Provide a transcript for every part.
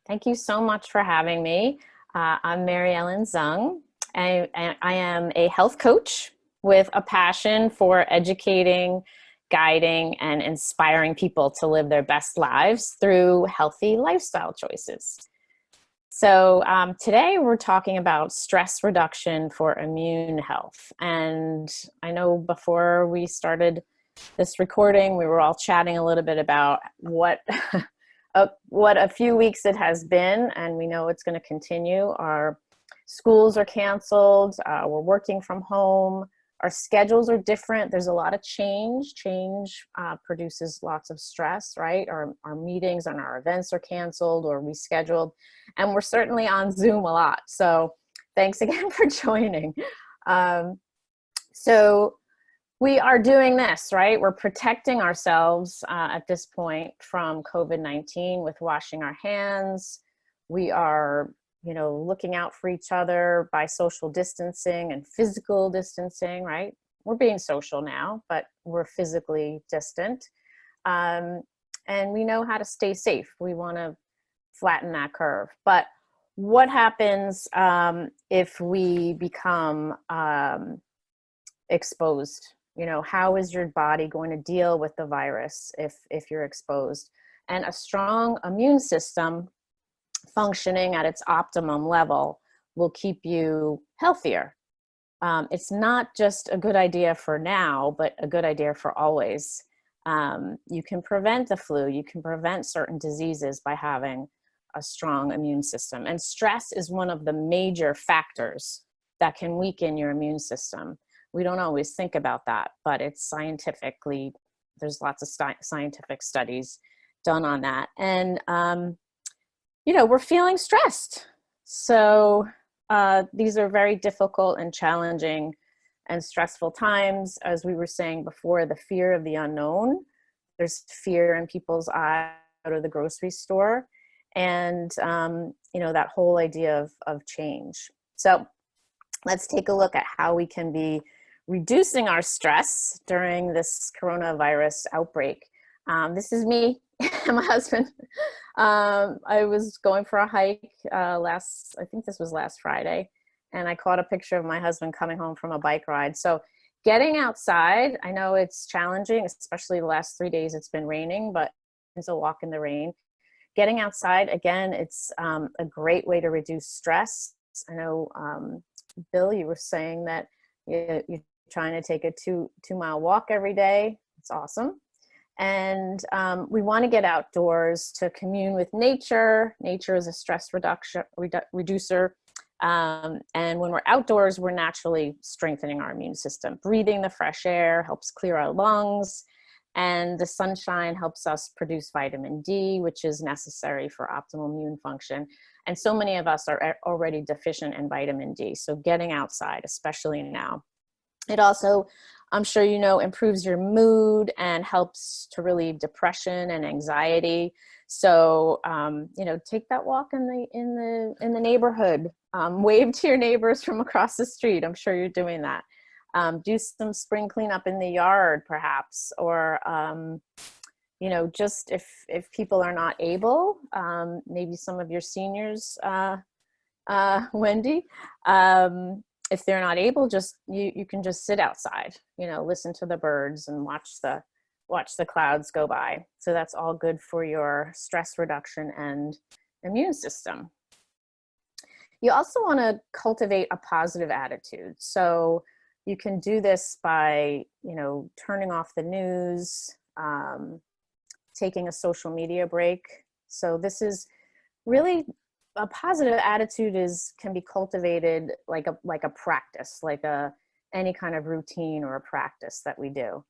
Thank you so much for having me. I'm Mary Ellen Zung. I am a health coach with a passion for educating, guiding, and inspiring people to live their best lives through healthy lifestyle choices. So today we're talking about stress reduction for immune health. And I know before we started this recording, we were all chatting a little bit about what a few weeks it has been, and we know it's going to continue. Our schools are canceled. We're working from home. Our schedules are different. There's a lot of change. Change produces lots of stress, right? Our meetings and our events are canceled or rescheduled, and we're certainly on Zoom a lot. So thanks again for joining. So we are doing this, right? We're protecting ourselves at this point from COVID-19 with washing our hands. We are, looking out for each other by social distancing and physical distancing, right? We're being social now, but we're physically distant. And we know how to stay safe. We want to flatten that curve. But what happens if we become exposed? How is your body going to deal with the virus if you're exposed? And a strong immune system functioning at its optimum level will keep you healthier. It's not just a good idea for now, but a good idea for always. You can prevent the flu. You can prevent certain diseases by having a strong immune system. And stress is one of the major factors that can weaken your immune system. We don't always think about that, but it's scientifically, there's lots of scientific studies done on that. And, we're feeling stressed. So these are very difficult and challenging and stressful times. As we were saying before, the fear of the unknown. There's fear in people's eyes out of the grocery store. And, that whole idea of change. So let's take a look at how we can be reducing our stress during this coronavirus outbreak. This is me and my husband. I was going for a hike I think this was last Friday, and I caught a picture of my husband coming home from a bike ride. So getting outside, I know it's challenging, especially the last 3 days it's been raining, but it's a walk in the rain. Getting outside, again, it's a great way to reduce stress. I know, Bill, you were saying that you're trying to take a two-mile walk every day. It's awesome. And we want to get outdoors to commune with nature. Nature is a stress reducer. And when we're outdoors, we're naturally strengthening our immune system. Breathing the fresh air helps clear our lungs. And the sunshine helps us produce vitamin D, which is necessary for optimal immune function. And so many of us are already deficient in vitamin D. So getting outside, especially now. It also, I'm sure you know, improves your mood and helps to relieve depression and anxiety. So, take that walk in the neighborhood. Wave to your neighbors from across the street. I'm sure you're doing that. Do some spring cleanup in the yard, perhaps, or just if people are not able, maybe some of your seniors, Wendy. If they're not able, just you can just sit outside, listen to the birds and watch the clouds go by. So that's all good for your stress reduction and immune system. You also want to cultivate a positive attitude. So you can do this by, turning off the news, taking a social media break. So this is really, a positive attitude can be cultivated like a practice, like any kind of routine or a practice that we do.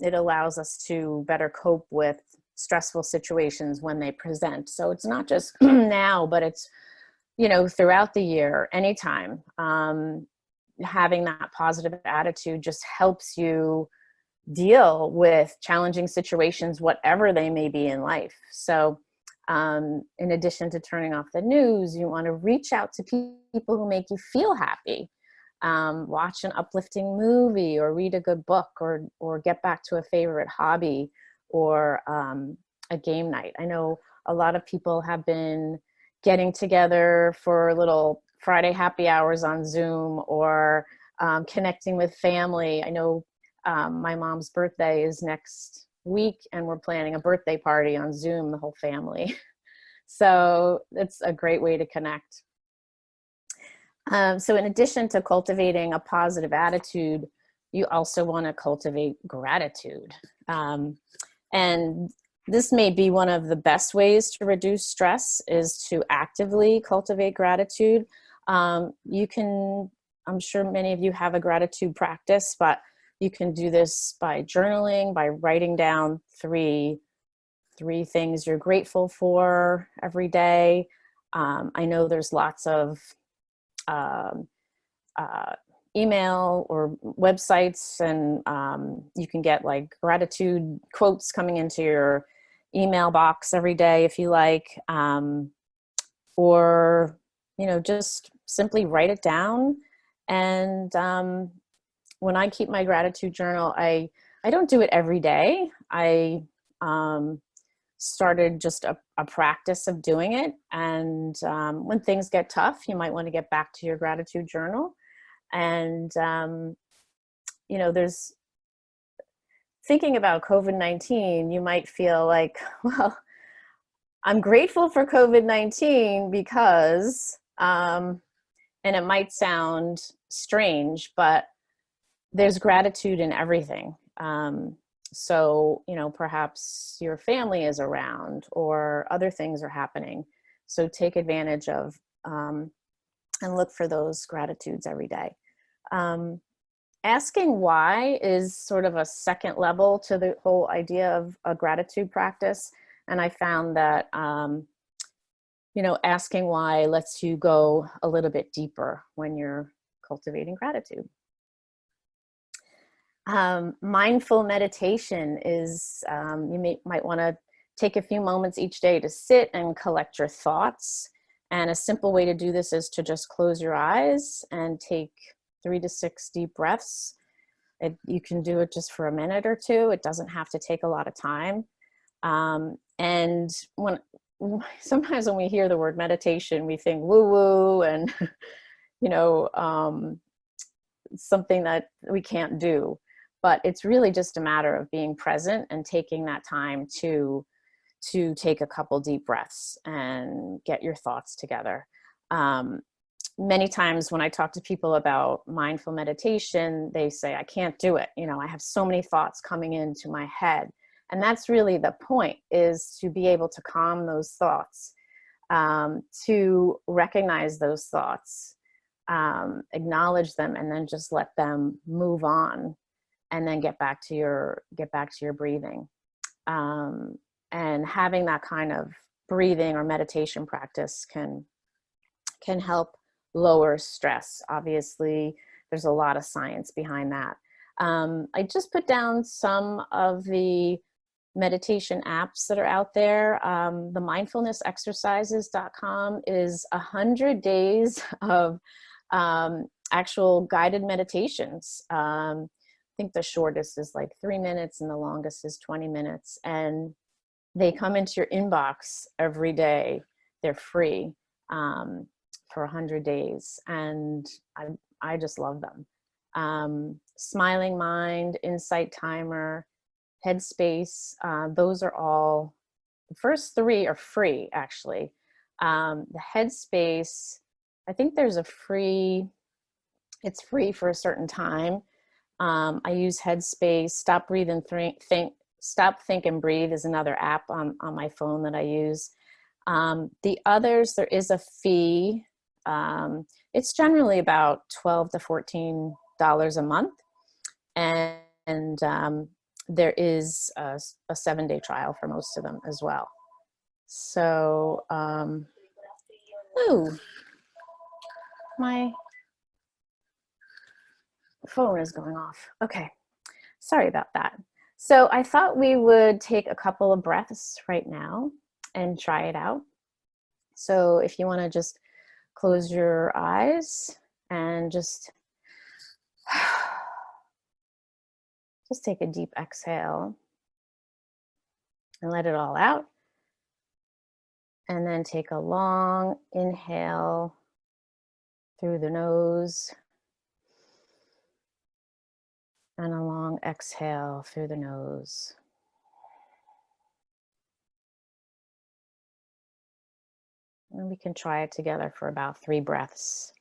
It allows us to better cope with stressful situations when they present. So it's not just now, but it's, throughout the year, anytime. Having that positive attitude just helps you deal with challenging situations, whatever they may be in life. So in addition to turning off the news, you want to reach out to people who make you feel happy. Watch an uplifting movie or read a good book or get back to a favorite hobby or a game night. I know A lot of people have been getting together for little Friday happy hours on Zoom, or connecting with family. I know my mom's birthday is next week, and we're planning a birthday party on Zoom, the whole family. So it's a great way to connect. So in addition to cultivating a positive attitude, you also want to cultivate gratitude. And this may be one of the best ways to reduce stress, is to actively cultivate gratitude. You can, I'm sure many of you have a gratitude practice, but you can do this by journaling, by writing down three things you're grateful for every day. I know there's lots of um, email or websites, and you can get like gratitude quotes coming into your email box every day if you like, or just simply write it down. And when I keep my gratitude journal, I don't do it every day. I started just a practice of doing it, and when things get tough, you might want to get back to your gratitude journal. And there's, thinking about COVID-19, you might feel like, well, I'm grateful for COVID-19 because, and it might sound strange, but there's gratitude in everything. So, perhaps your family is around or other things are happening. So take advantage of and look for those gratitudes every day. Asking why is sort of a second level to the whole idea of a gratitude practice. And I found that, asking why lets you go a little bit deeper when you're cultivating gratitude. Mindful meditation is, might want to take a few moments each day to sit and collect your thoughts. And a simple way to do this is to just close your eyes and take 3 to 6 deep breaths. You can do it just for a minute or two. It doesn't have to take a lot of time. And sometimes when we hear the word meditation, we think woo-woo and, something that we can't do. But it's really just a matter of being present and taking that time to take a couple deep breaths and get your thoughts together. Many times when I talk to people about mindful meditation, they say, I can't do it. I have so many thoughts coming into my head. And that's really the point, is to be able to calm those thoughts, to recognize those thoughts, acknowledge them, and then just let them move on, and then get back to your breathing. And having that kind of breathing or meditation practice can help lower stress. Obviously, there's a lot of science behind that. I just put down some of the meditation apps that are out there. The mindfulnessexercises.com is 100 days of actual guided meditations. I think the shortest is like 3 minutes and the longest is 20 minutes. And they come into your inbox every day. They're free for 100 days. And I just love them. Smiling Mind, Insight Timer, Headspace, those are all, the first 3 are free, actually. The Headspace, I think there's it's free for a certain time. I use Headspace. Stop, Breathe, and Stop, Think, and Breathe is another app on my phone that I use. The others, there is a fee. It's generally about $12 to $14 a month. And there is a 7-day trial for most of them as well. So, my phone is going off. Okay, sorry about that. So I thought we would take a couple of breaths right now and try it out. So if you want to just close your eyes and just take a deep exhale and let it all out. And then take a long inhale through the nose and a long exhale through the nose. And we can try it together for about 3 breaths.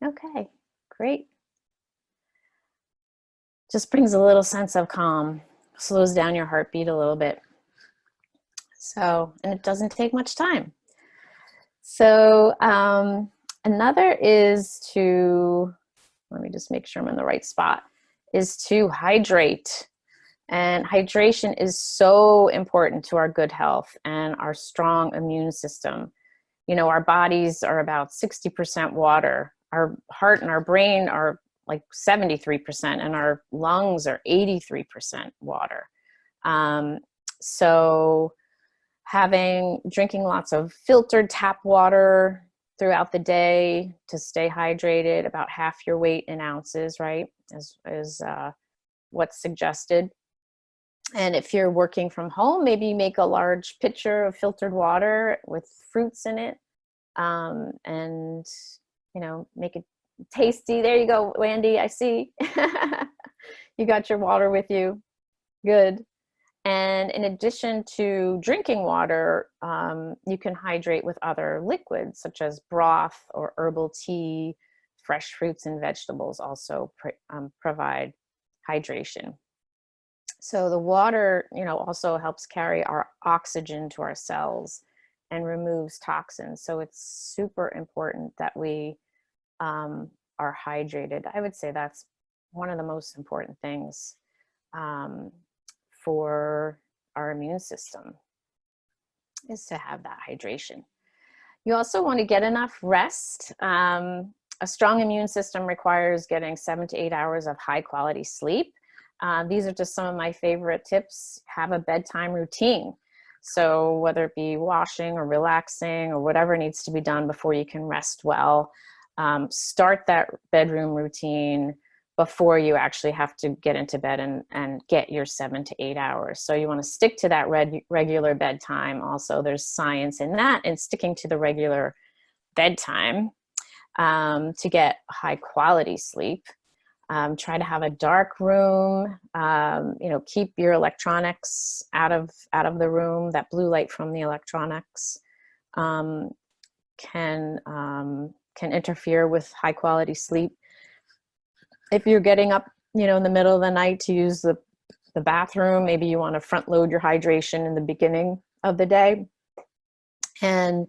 Okay, great. Just brings a little sense of calm, slows down your heartbeat a little bit. So, and it doesn't take much time. So, another is to, let me just make sure I'm in the right spot, is to hydrate. And hydration is so important to our good health and our strong immune system. You know, our bodies are about 60% water. Our heart and our brain are like 73%, and our lungs are 83% water. So drinking lots of filtered tap water throughout the day to stay hydrated, about half your weight in ounces, right, is what's suggested. And if you're working from home, maybe make a large pitcher of filtered water with fruits in it, and, you know, make it tasty. There you go, Wendy, I see. You got your water with you. Good. And in addition to drinking water, you can hydrate with other liquids such as broth or herbal tea. Fresh fruits and vegetables also provide hydration. So the water, you know, also helps carry our oxygen to our cells and removes toxins. So it's super important that we are hydrated. I would say that's one of the most important things for our immune system, is to have that hydration. You also want to get enough rest. A strong immune system requires getting 7 to 8 hours of high quality sleep. These are just some of my favorite tips. Have a bedtime routine. So whether it be washing or relaxing or whatever needs to be done before you can rest well, start that bedroom routine before you actually have to get into bed and get your 7 to 8 hours. So you want to stick to that regular bedtime. Also, there's science in that, and sticking to the regular bedtime to get high quality sleep. Try to have a dark room. You know, keep your electronics out of the room. That blue light from the electronics can interfere with high quality sleep. If you're getting up, you know, in the middle of the night to use the bathroom, maybe you want to front load your hydration in the beginning of the day. And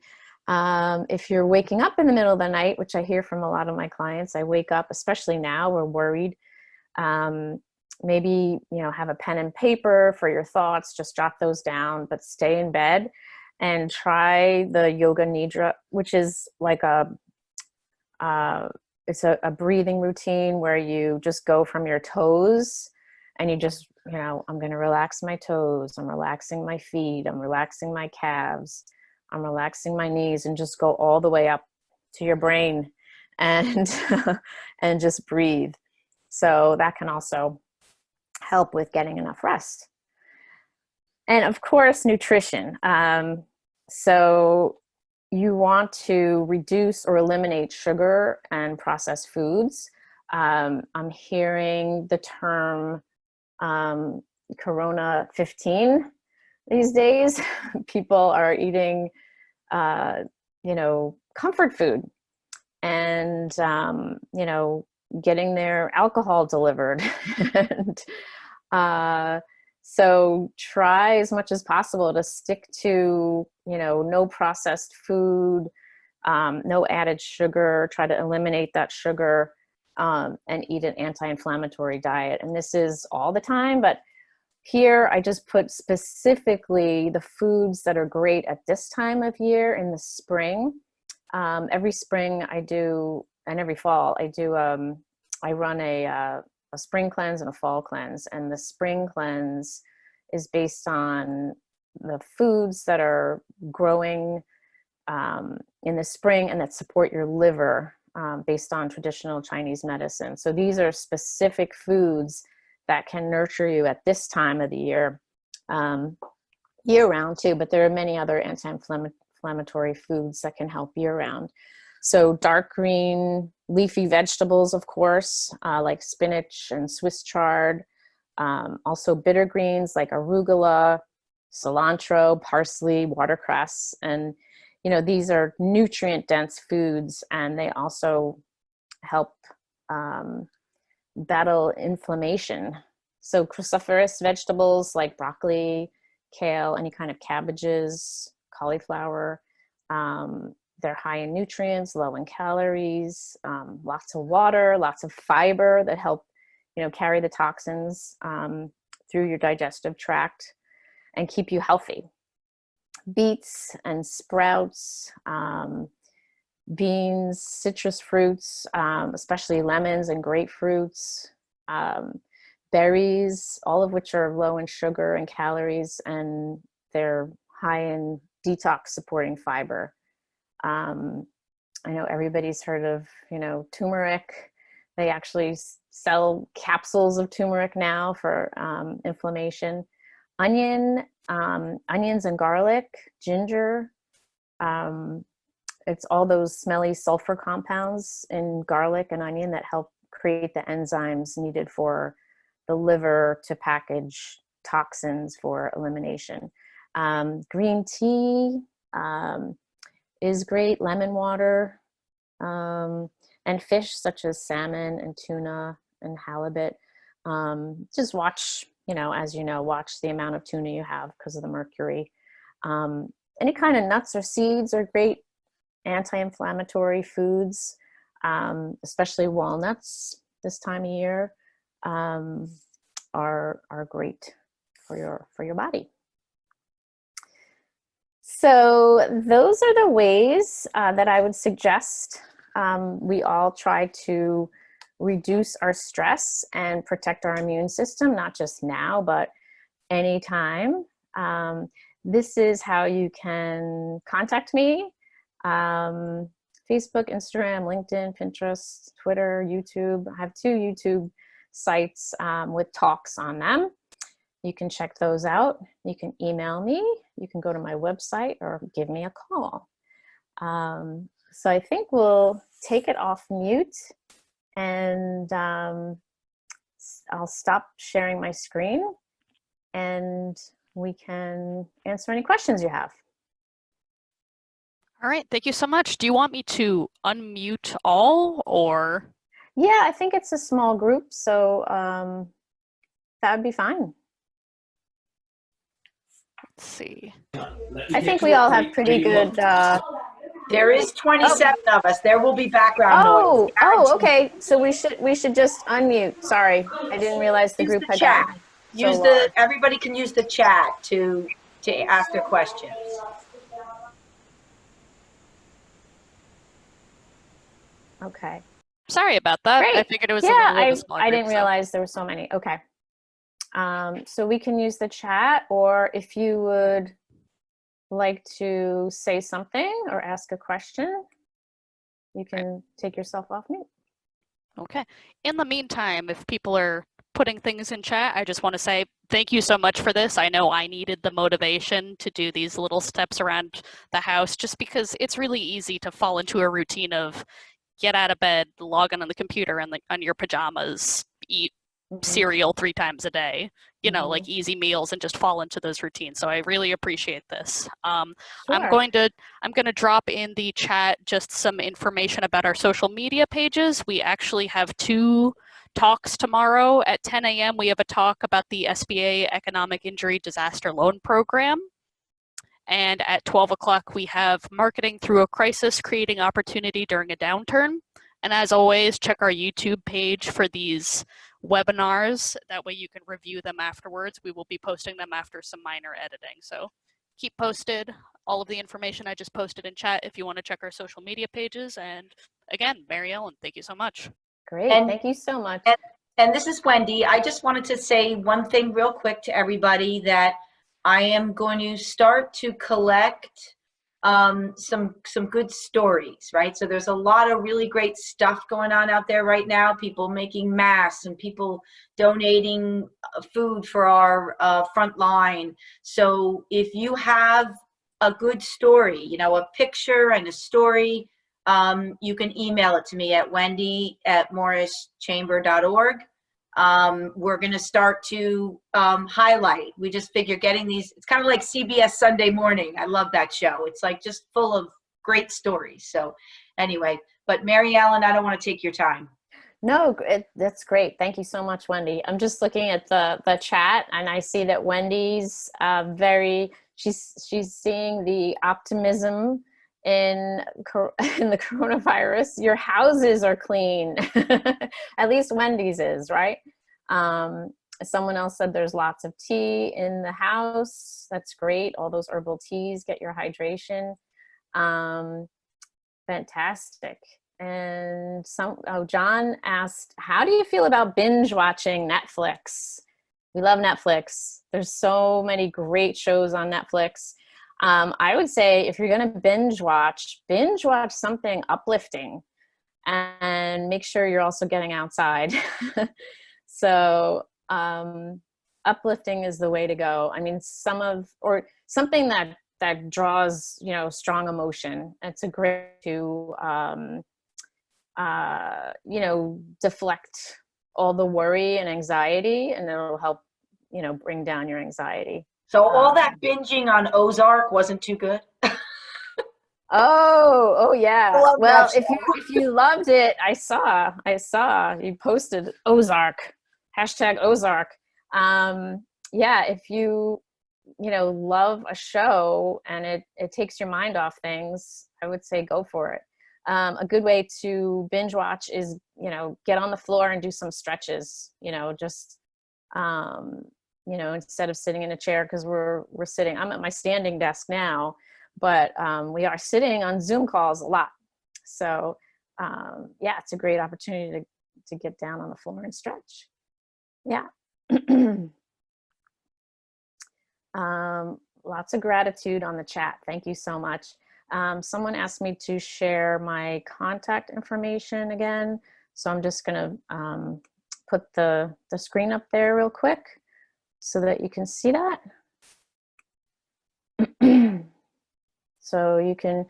if you're waking up in the middle of the night, which I hear from a lot of my clients, I wake up, especially now, we're worried. Maybe, you know, have a pen and paper for your thoughts, just jot those down, but stay in bed and try the yoga nidra, which is like it's a breathing routine where you just go from your toes and you just, you know, I'm going to relax my toes. I'm relaxing my feet. I'm relaxing my calves. I'm relaxing my knees, and just go all the way up to your brain and, and just breathe. So that can also help with getting enough rest. And of course, nutrition. So you want to reduce or eliminate sugar and processed foods. I'm hearing the term Corona 15 these days. People are eating, you know, comfort food, and, you know, getting their alcohol delivered. And so try as much as possible to stick to, you know, no processed food, no added sugar. Try to eliminate that sugar, and eat an anti-inflammatory diet. And this is all the time, but here I just put specifically the foods that are great at this time of year in the spring. Every spring I do, and every fall I do I run a spring cleanse and a fall cleanse, and the spring cleanse is based on the foods that are growing in the spring and that support your liver, based on traditional Chinese medicine. So these are specific foods that can nurture you at this time of the year, year round too, but there are many other anti-inflammatory foods that can help year round. So dark green leafy vegetables, of course, like spinach and Swiss chard. Also bitter greens like arugula, cilantro, parsley, watercress. And, you know, these are nutrient dense foods, and they also help battle inflammation. So cruciferous vegetables like broccoli, kale, any kind of cabbages, cauliflower, they're high in nutrients, low in calories, lots of water, lots of fiber that help, you know, carry the toxins through your digestive tract and keep you healthy. Beets and sprouts, beans, citrus fruits, especially lemons and grapefruits, berries, all of which are low in sugar and calories, and they're high in detox supporting fiber. I know everybody's heard of, you know, turmeric. They actually sell capsules of turmeric now for inflammation. Onions and garlic, ginger. It's all those smelly sulfur compounds in garlic and onion that help create the enzymes needed for the liver to package toxins for elimination. Green tea is great, lemon water, and fish such as salmon and tuna and halibut. Just watch, you know, as you know, watch the amount of tuna you have because of the mercury. Any kind of nuts or seeds are great anti-inflammatory foods, especially walnuts this time of year, are great for your body. So those are the ways that I would suggest we all try to reduce our stress and protect our immune system, not just now, but anytime. This is how you can contact me. Facebook, Instagram, LinkedIn, Pinterest, Twitter, YouTube. I have 2 YouTube sites with talks on them. You can check those out. You can email me. You can go to my website or give me a call. So I think we'll take it off mute, and I'll stop sharing my screen, and we can answer any questions you have. All right, thank you so much. Do you want me to unmute all, or? Yeah, I think it's a small group, so that would be fine. Let's see. I think we all have pretty good. There is 27 of us. There will be background noise. Oh, okay. So we should just unmute. Sorry, I didn't realize the group had gotten so large. Everybody can use the chat to ask their questions. Okay. Sorry about that. Great. I figured it was a little small I group, didn't realize there were so many. Okay. So we can use the chat, or if you would like to say something or ask a question, you can take yourself off mute. Okay. In the meantime, if people are putting things in chat, I just want to say thank you so much for this. I know I needed the motivation to do these little steps around the house, just because it's really easy to fall into a routine of get out of bed, log on the computer and on your pajamas, eat cereal 3 times a day, you know, like easy meals, and just fall into those routines. So I really appreciate this. Sure. I'm going to drop in the chat just some information about our social media pages. We actually have 2 talks tomorrow at 10 a.m. We have a talk about the SBA Economic Injury Disaster Loan Program. And at 12 o'clock, we have Marketing Through a Crisis, Creating Opportunity During a Downturn. And as always, check our YouTube page for these webinars. That way you can review them afterwards. We will be posting them after some minor editing. So keep posted. All of the information I just posted in chat if you want to check our social media pages. And again, Mary Ellen, thank you so much. Great. And Thank you so much. And this is Wendy. I just wanted to say one thing real quick to everybody, that I am going to start to collect some good stories, right? So there's a lot of really great stuff going on out there right now. People making masks and people donating food for our front line. So if you have a good story, you know, a picture and a story, you can email it to me at wendy@morrischamber.org. We're going to start to highlight. We just figure getting these, it's kind of like CBS Sunday Morning. I love that show. It's like just full of great stories. So anyway, but Mary Ellen, I don't want to take your time. No, that's great. Thank you so much, Wendy. I'm just looking at the chat, and I see that Wendy's she's seeing the optimism in the coronavirus. Your houses are clean. At least Wendy's is, right? Someone else said there's lots of tea in the house. That's great. All those herbal teas, get your hydration. Fantastic. And John asked, how do you feel about binge watching Netflix? We love Netflix. There's so many great shows on Netflix. I would say if you're going to binge watch something uplifting, and make sure you're also getting outside. So uplifting is the way to go. I mean, something that draws, you know, strong emotion. It's a great to, you know, deflect all the worry and anxiety, and it'll help, you know, bring down your anxiety. So all that binging on Ozark wasn't too good. Oh yeah. Well, if if you loved it, I saw you posted Ozark, #Ozark. Yeah, if you know, love a show and it takes your mind off things, I would say go for it. A good way to binge watch is, you know, get on the floor and do some stretches, you know, just you know, instead of sitting in a chair, because we're sitting. I'm at my standing desk now, but we are sitting on Zoom calls a lot. So yeah, it's a great opportunity to get down on the floor and stretch. Yeah. Lots of gratitude on the chat. Thank you so much. Someone asked me to share my contact information again. So I'm just gonna put the screen up there real quick so that you can see that. So you can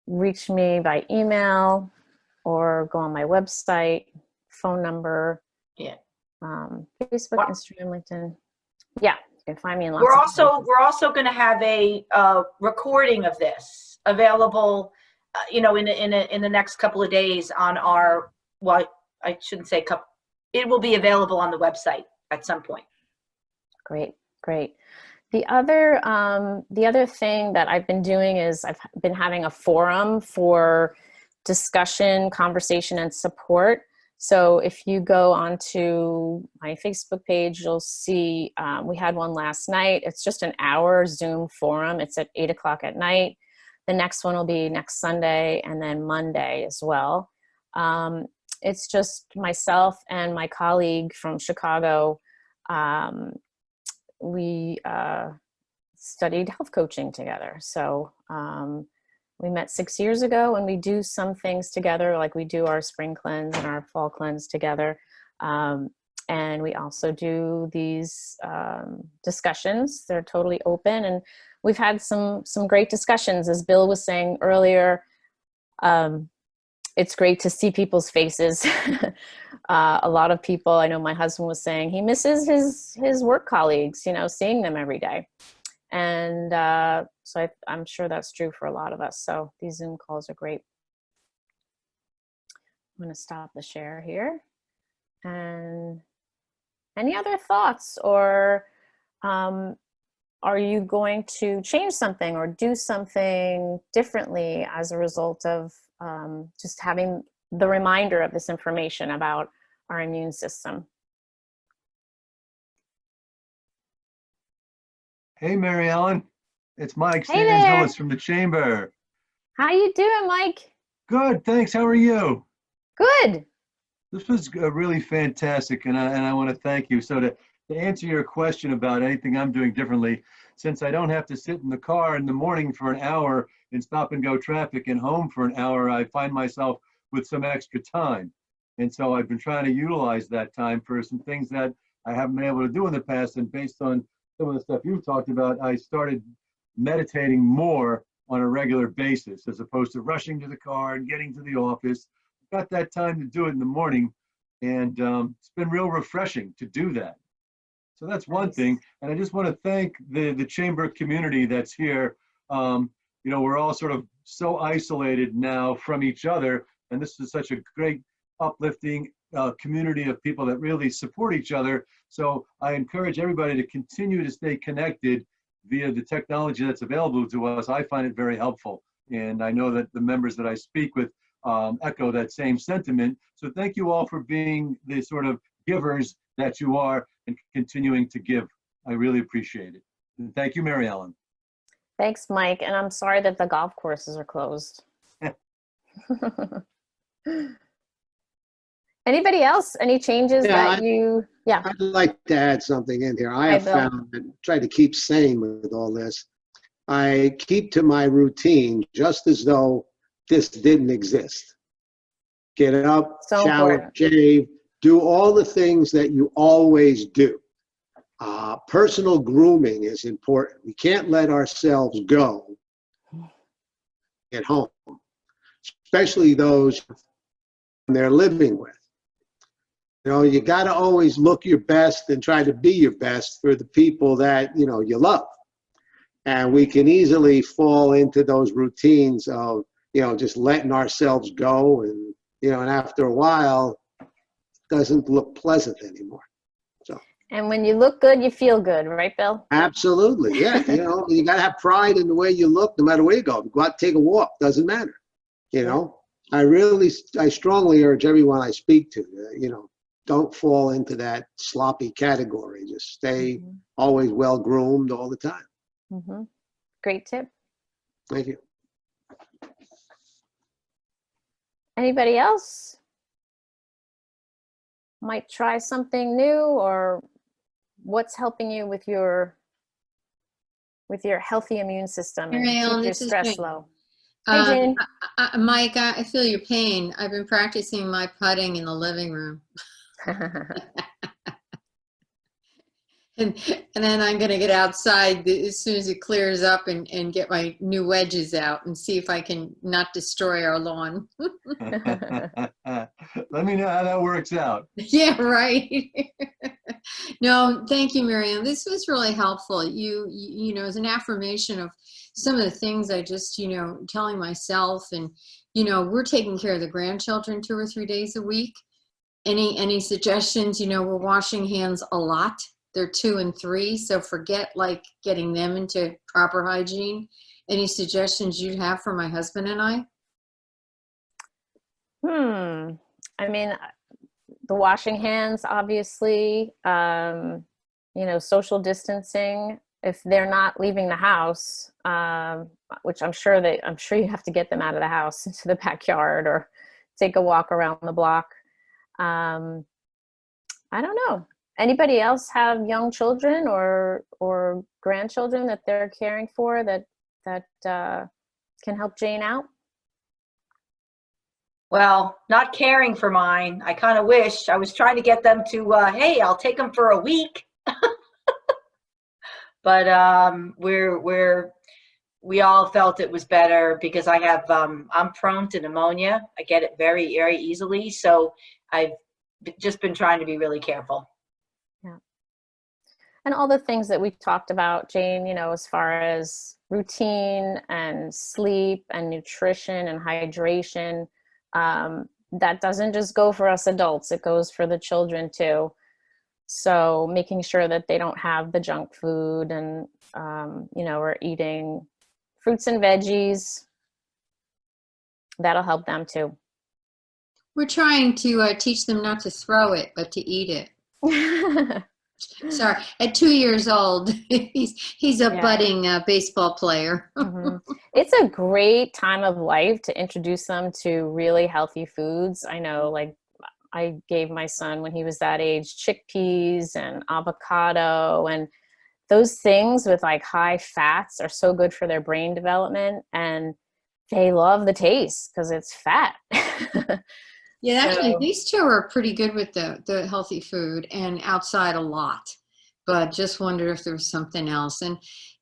reach me by email or go on my website, phone number, yeah, Facebook, Instagram, LinkedIn. Yeah, you can find me in lots we're of also places. we're also going to have a recording of this available, you know, in the next couple of days on our, well, I shouldn't say couple. It will be available on the website at some point. Great, great. The other thing that I've been doing is I've been having a forum for discussion, conversation, and support. So if you go onto my Facebook page, you'll see we had one last night. It's just an hour Zoom forum. It's at 8 o'clock at night. The next one will be next Sunday and then Monday as well. It's just myself and my colleague from Chicago. We studied health coaching together. So we met 6 years ago, and we do some things together, like we do our spring cleanse and our fall cleanse together. And we also do these discussions. They're totally open, and we've had some great discussions. As Bill was saying earlier, it's great to see people's faces. A lot of people, I know my husband was saying he misses his work colleagues, you know, seeing them every day. And so I'm sure that's true for a lot of us. So these Zoom calls are great. I'm going to stop the share here. And any other thoughts, or are you going to change something or do something differently as a result of just having the reminder of this information about our immune system? Hey, Mary Ellen. It's Mike Hey St. there. Angelis from the Chamber. How you doing, Mike? Good, thanks. How are you? Good. This was really fantastic, and I want to thank you. So to answer your question about anything I'm doing differently, since I don't have to sit in the car in the morning for an hour in stop and go traffic and home for an hour, I find myself with some extra time. And so I've been trying to utilize that time for some things that I haven't been able to do in the past. And based on some of the stuff you've talked about, I started meditating more on a regular basis as opposed to rushing to the car and getting to the office. Got that time to do it in the morning, and it's been real refreshing to do that. So that's one thing. And I just want to thank the chamber community that's here. You know, we're all sort of so isolated now from each other, and this is such a great uplifting community of people that really support each other. So I encourage everybody to continue to stay connected via the technology that's available to us. I find it very helpful, and I know that the members that I speak with echo that same sentiment. So thank you all for being the sort of givers that you are and continuing to give. I really appreciate it. And thank you, Mary Ellen. Thanks, Mike. And I'm sorry that the golf courses are closed. Anybody else? Any changes Yeah, that you, yeah. I'd like to add something in here. I Hi, have Bill. found, and try to keep sane with all this, I keep to my routine just as though this didn't exist. Get up, So shower, important. shave, do all the things that you always do. Personal grooming is important. We can't let ourselves go at home, especially those they're living with. You know, you got to always look your best and try to be your best for the people that, you know, you love. And we can easily fall into those routines of, you know, just letting ourselves go. And, you know, and after a while, it doesn't look pleasant anymore. So. And when you look good, you feel good, right, Bill? Absolutely. Yeah. You know, you got to have pride in the way you look, no matter where you go. Go out, take a walk, doesn't matter. You know, I strongly urge everyone I speak to, you know, don't fall into that sloppy category. Just stay always well groomed all the time. Mm-hmm. Great tip. Thank you. Anybody else might try something new, or what's helping you with your healthy immune system and Mary Ellen, keep your this is stress Jane. low? Hey, Jane. Mike, I feel your pain. I've been practicing my putting in the living room. And then I'm going to get outside as soon as it clears up and get my new wedges out and see if I can not destroy our lawn. Let me know how that works out. Yeah, right. No, thank you, Marianne. This was really helpful. You know, as an affirmation of some of the things I just, you know, telling myself, and, you know, we're taking care of the grandchildren 2 or 3 days a week. Any suggestions? You know, we're washing hands a lot. They're 2 and 3, so forget like getting them into proper hygiene. Any suggestions you'd have for my husband and I? I mean, the washing hands, obviously, you know, social distancing. If they're not leaving the house, which I'm sure you have to get them out of the house into the backyard or take a walk around the block. I don't know. Anybody else have young children or grandchildren that they're caring for that can help Jane out? Well, not caring for mine. I kind of wish. I was trying to get them to, hey, I'll take them for a week. But we all felt it was better because I have, I'm prone to pneumonia. I get it very, very easily. So I've just been trying to be really careful. Yeah. And all the things that we talked about, Jane, you know, as far as routine and sleep and nutrition and hydration, that doesn't just go for us adults, it goes for the children too. So making sure that they don't have the junk food and, you know, we're eating fruits and veggies. That'll help them too. We're trying to teach them not to throw it, but to eat it. Sorry, at 2 years old, he's a Yeah. budding baseball player. Mhm. It's a great time of life to introduce them to really healthy foods. I know, like, I gave my son, when he was that age, chickpeas and avocado, and those things with like high fats are so good for their brain development, and they love the taste because it's fat. Yeah, actually, So, these two are pretty good with the healthy food and outside a lot. But just wondered if there was something else. And,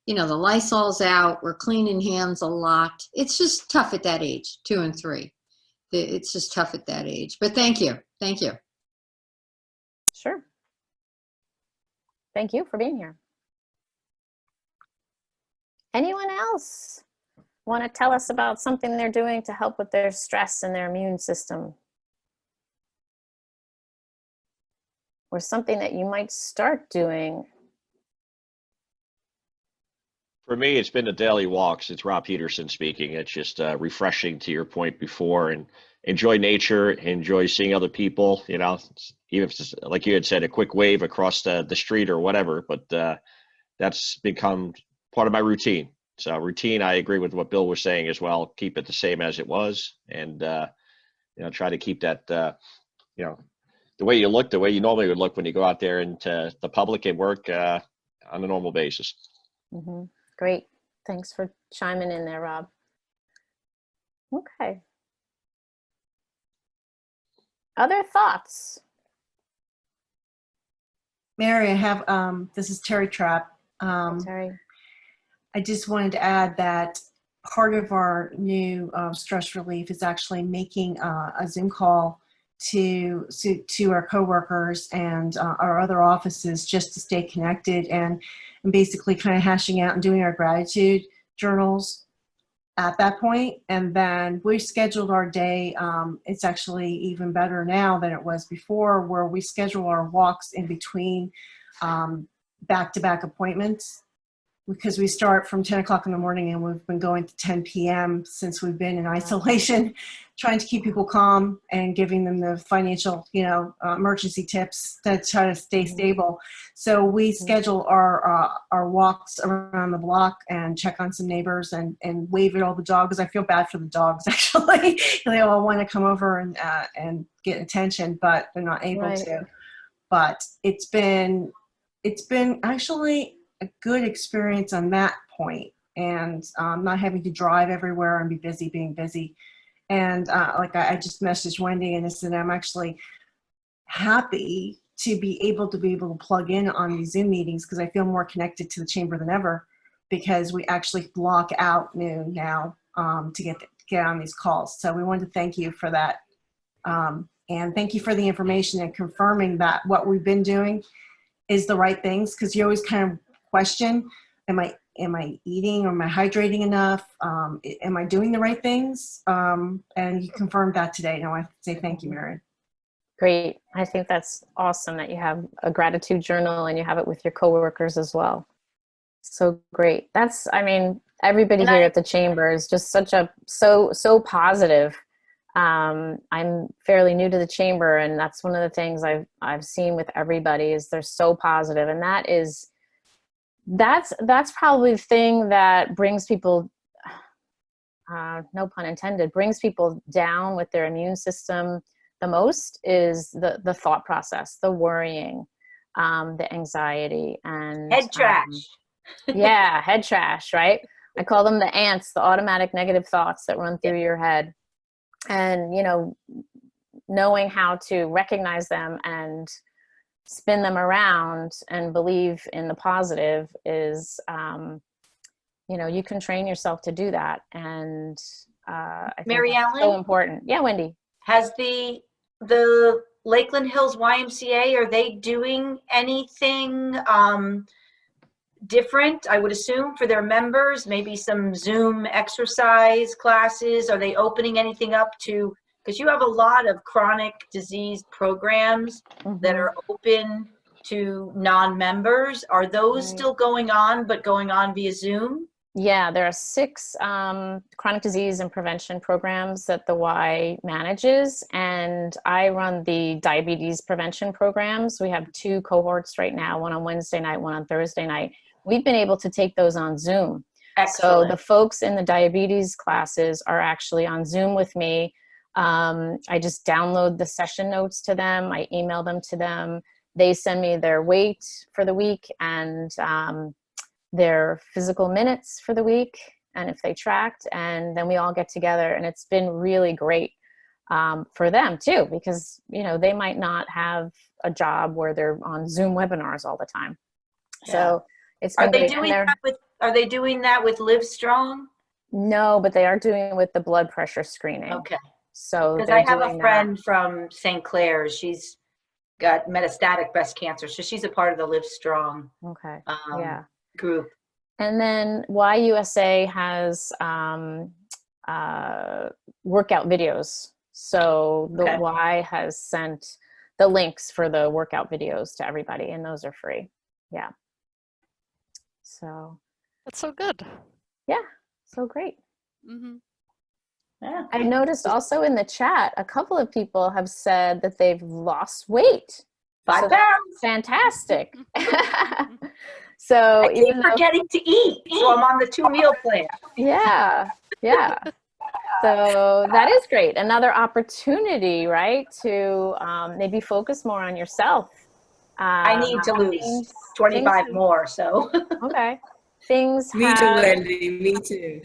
you know, the Lysol's out. We're cleaning hands a lot. It's just tough at that age, 2 and 3. It's just tough at that age. But thank you. Thank you. sure. Thank you for being here. Anyone else want to tell us about something they're doing to help with their stress and their immune system? Or something that you might start doing? For me, it's been the daily walks. It's Rob Peterson speaking. It's just refreshing, to your point before, and enjoy nature, enjoy seeing other people, you know, even if it's, like you had said, a quick wave across the street or whatever, but that's become part of my routine. So routine, I agree with what Bill was saying as well. Keep it the same as it was, and you know, try to keep that, you know, the way you look, the way you normally would look when you go out there into the public and work on a normal basis. Mm-hmm. Great. Thanks for chiming in there, Rob. Okay. Other thoughts? Mary, I have, this is Terry Trapp. Terry? I just wanted to add that part of our new stress relief is actually making a Zoom call to our coworkers and our other offices, just to stay connected and basically kind of hashing out and doing our gratitude journals at that point. And then we scheduled our day. It's actually even better now than it was before, where we schedule our walks in between back-to-back appointments, because we start from 10 o'clock in the morning and we've been going to 10 p.m. since we've been in isolation, trying to keep people calm and giving them the financial, you know, emergency tips to try to stay stable. So we schedule our walks around the block and check on some neighbors and wave at all the dogs. I feel bad for the dogs, actually. They all want to come over and get attention, but they're not able to. But it's been actually a good experience on that point, and not having to drive everywhere and be busy being busy. And like I just messaged Wendy and I said I'm actually happy to be able to plug in on these Zoom meetings, because I feel more connected to the chamber than ever, because we actually block out noon now to get on these calls. So we wanted to thank you for that, and thank you for the information and confirming that what we've been doing is the right things, because you always kind of question, am I eating, or am I hydrating enough? Am I doing the right things? And you confirmed that today. And I want to say thank you, Mary. Great. I think that's awesome that you have a gratitude journal and you have it with your coworkers as well. So great. That's, I mean, everybody here at the chamber is just so positive. I'm fairly new to the chamber, and that's one of the things I've seen with everybody is they're so positive, and that's probably the thing that brings people, no pun intended, brings people down with their immune system the most, is the thought process, the worrying, the anxiety, and Head trash. Yeah, head trash, right? I call them the ants, the automatic negative thoughts that run through your head. And, you know, knowing how to recognize them and spin them around and believe in the positive is, you know, you can train yourself to do that. And I think Mary that's Ellen? so important. Yeah, Wendy. Has the Lakeland Hills YMCA, are they doing anything different, I would assume, for their members? Maybe some Zoom exercise classes? Are they opening anything up to, because you have a lot of chronic disease programs that are open to non-members. Are those still going on, but going on via Zoom? Yeah, there are 6 chronic disease and prevention programs that the Y manages, and I run the diabetes prevention programs. We have 2 cohorts right now, one on Wednesday night, one on Thursday night. We've been able to take those on Zoom. Excellent. So the folks in the diabetes classes are actually on Zoom with me. I just download the session notes to them. I email them to them. They send me their weight for the week and their physical minutes for the week, and if they tracked, and then we all get together, and it's been really great for them too, because they might not have a job where they're on Zoom webinars all the time. Yeah. So it's Are been they great. doing that with, are they doing that with Live Strong? No, but they are doing it with the blood pressure screening. Okay. So Because they're I have doing a friend from St. Clair's. She's got metastatic breast cancer, so she's a part of the Live Strong that. Okay. Yeah. group. And then YUSA has workout videos. So the Okay. Y has sent the links for the workout videos to everybody, and those are free. Yeah. So That's so good. yeah, so great. Hmm. Yeah. I noticed also in the chat, a couple of people have said that they've lost weight. 5 So that's pounds. fantastic. So I keep even though, forgetting to eat, so I'm on the 2-meal plan. yeah, yeah. So that is great. Another opportunity, right, to maybe focus more on yourself. I need to lose 25 more, so. Okay. Things Me too, have, Wendy. Me too.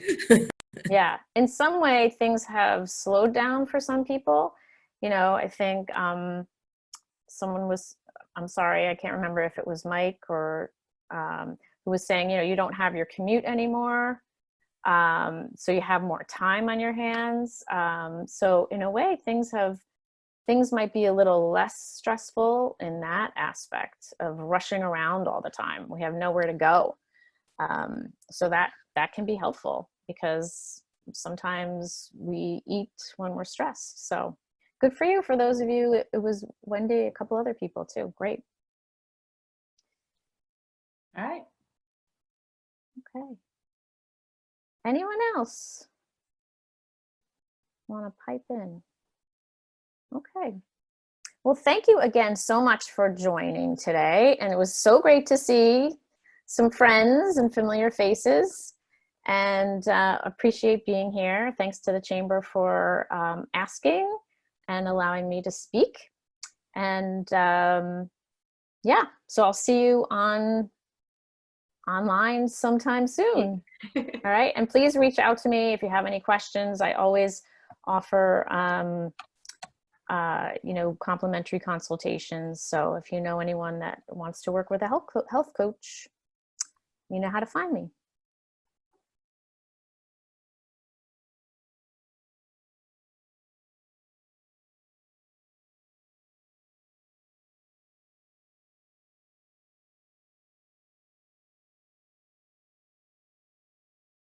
yeah, in some way, things have slowed down for some people. I think someone was, I'm sorry, I can't remember if it was Mike or who was saying, you don't have your commute anymore. So you have more time on your hands. So in a way, things might be a little less stressful in that aspect of rushing around all the time. We have nowhere to go. So that can be helpful, because sometimes we eat when we're stressed. So good for you. For those of you, it was Wendy, a couple other people too. Great. All right. Okay. Anyone else want to pipe in? Okay. Well, thank you again so much for joining today. And it was so great to see some friends and familiar faces, and appreciate being here. Thanks to the Chamber for asking and allowing me to speak. And yeah, so I'll see you online sometime soon. All right. And please reach out to me if you have any questions. I always offer complimentary consultations. So if you know anyone that wants to work with a health coach, you know how to find me.